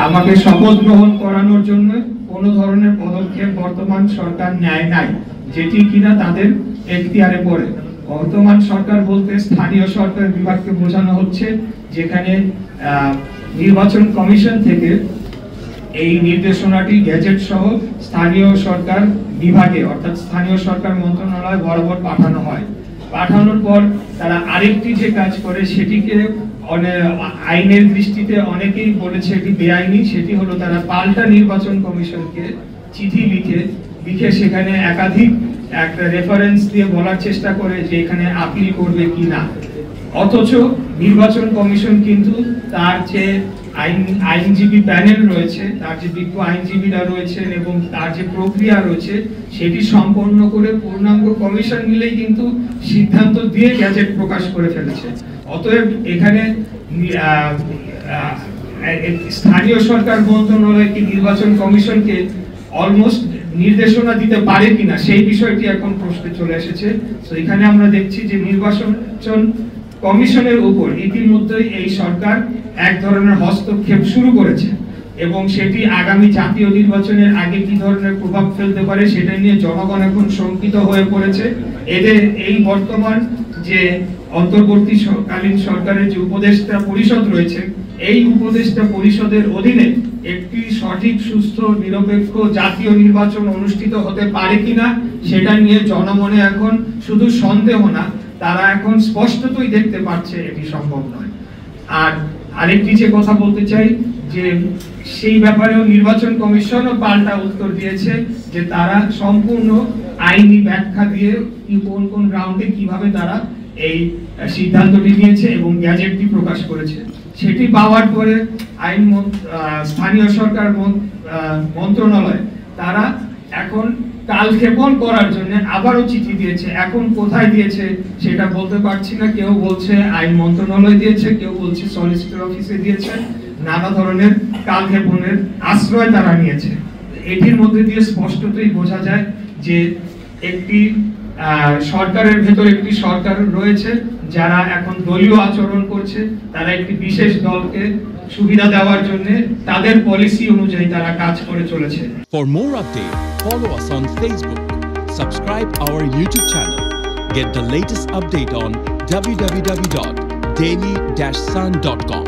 আমাকে শপথ গ্রহণ করানোর জন্য কোনো ধরনের পদক্ষেপ বর্তমান সরকার নেয় নাই, যেটি কিনা তাদের এখতিয়ারে পড়ে। বর্তমান সরকার বলতে স্থানীয় সরকার বিভাগকে বোঝানো হচ্ছে, যেখানে নির্বাচন কমিশন থেকে এই নির্দেশনাটি গ্যাজেট সহ স্থানীয় সরকার বিভাগে অর্থাৎ স্থানীয় সরকার মন্ত্রণালয় বরাবর পাঠানো হয়। পাঠানোর পর তারা আরেকটি যে কাজ করে, সেটিকে আইনের দৃষ্টিতে অনেকেই বলেছে এটি বেআইনি, সেটি হলো তারা পাল্টা নির্বাচন কমিশনকে চিঠি লিখে সেখানে একাধিক একটা রেফারেন্স দিয়ে বলার চেষ্টা করে যে এখানে আপিল করবে কিনা। অথচ নির্বাচন কমিশন কিন্তু তার যে আইনজীবী প্যানেল রয়েছে, তার যে বিজ্ঞ আইনজীবীরা রয়েছেন এবং তার যে প্রক্রিয়া রয়েছে, সেটি সম্পন্ন করে পূর্ণাঙ্গ কমিশন মিলেই কিন্তু সিদ্ধান্ত দিয়ে গ্যাজেট প্রকাশ করে ফেলেছে। অতএব এখানে স্থানীয় সরকার মন্ত্রণালয় কি নির্বাচন কমিশনকে অলমোস্ট নির্দেশনা দিতে পারে কিনা, সেই বিষয়টি এখন প্রশ্নে চলে এসেছে। তো এখানে আমরা দেখছি যে নির্বাচন কমিশনের উপর ইতিমধ্যেই এই সরকার এক ধরনের হস্তক্ষেপ শুরু করেছে এবং সেটি আগামী জাতীয় নির্বাচনের আগে কি ধরনের প্রভাব ফেলতে পারে সেটা নিয়ে জনগণ এখন শঙ্কিত হয়ে পড়েছে। এদের এই বর্তমান যে অন্তর্বর্তীকালীন সরকারের যে উপদেষ্টা পরিষদ রয়েছে, এই উপদেষ্টা পরিষদের অধীনে একটি সঠিক, সুস্থ, নিরপেক্ষ জাতীয় নির্বাচন অনুষ্ঠিত হতে পারে কিনা সেটা নিয়ে জনমনে এখন শুধু সন্দেহ না, তারা এখন স্পষ্টতই দেখতে পাচ্ছে এটি সম্ভব নয়। আর আরেকটি যে কথা বলতে চাই, যে সেই ব্যাপারেও নির্বাচন কমিশনও পাল্টা উত্তর দিয়েছে যে তারা সম্পূর্ণ আইনি ব্যাখ্যা দিয়ে কোন কোন রাউন্ডে কিভাবে তারা এই সিদ্ধান্তটি নিয়েছে এবং গ্যাজেটটি প্রকাশ করেছে। সেটি পাওয়ার পরে স্থানীয় সরকার মন্ত্রণালয় তারা এখন কালক্ষেপণ করার জন্য আবারও চিঠি দিয়েছে। এখন কোথায় দিয়েছে সেটা বলতে পারছি না, কেউ বলছে আইন মন্ত্রণালয় দিয়েছে, কেউ বলছে সলিসিটর অফিসে দিয়েছে, নানা ধরনের কালক্ষেপণের আশ্রয় তারা নিয়েছে। এটির মধ্যে দিয়ে স্পষ্টতই বোঝা যায় যে একটি সরকারের ভেতর একটি সরকার রয়েছে যারা এখন দলীয় আচরণ করছে, তারা একটি বিশেষ দলকে সুবিধা দেওয়ার জন্য তাদের পলিসি অনুযায়ী তারা কাজ করে চলেছে। For more updates, follow us on Facebook, subscribe our YouTube channel, get the latest update on www.daily-sun.com.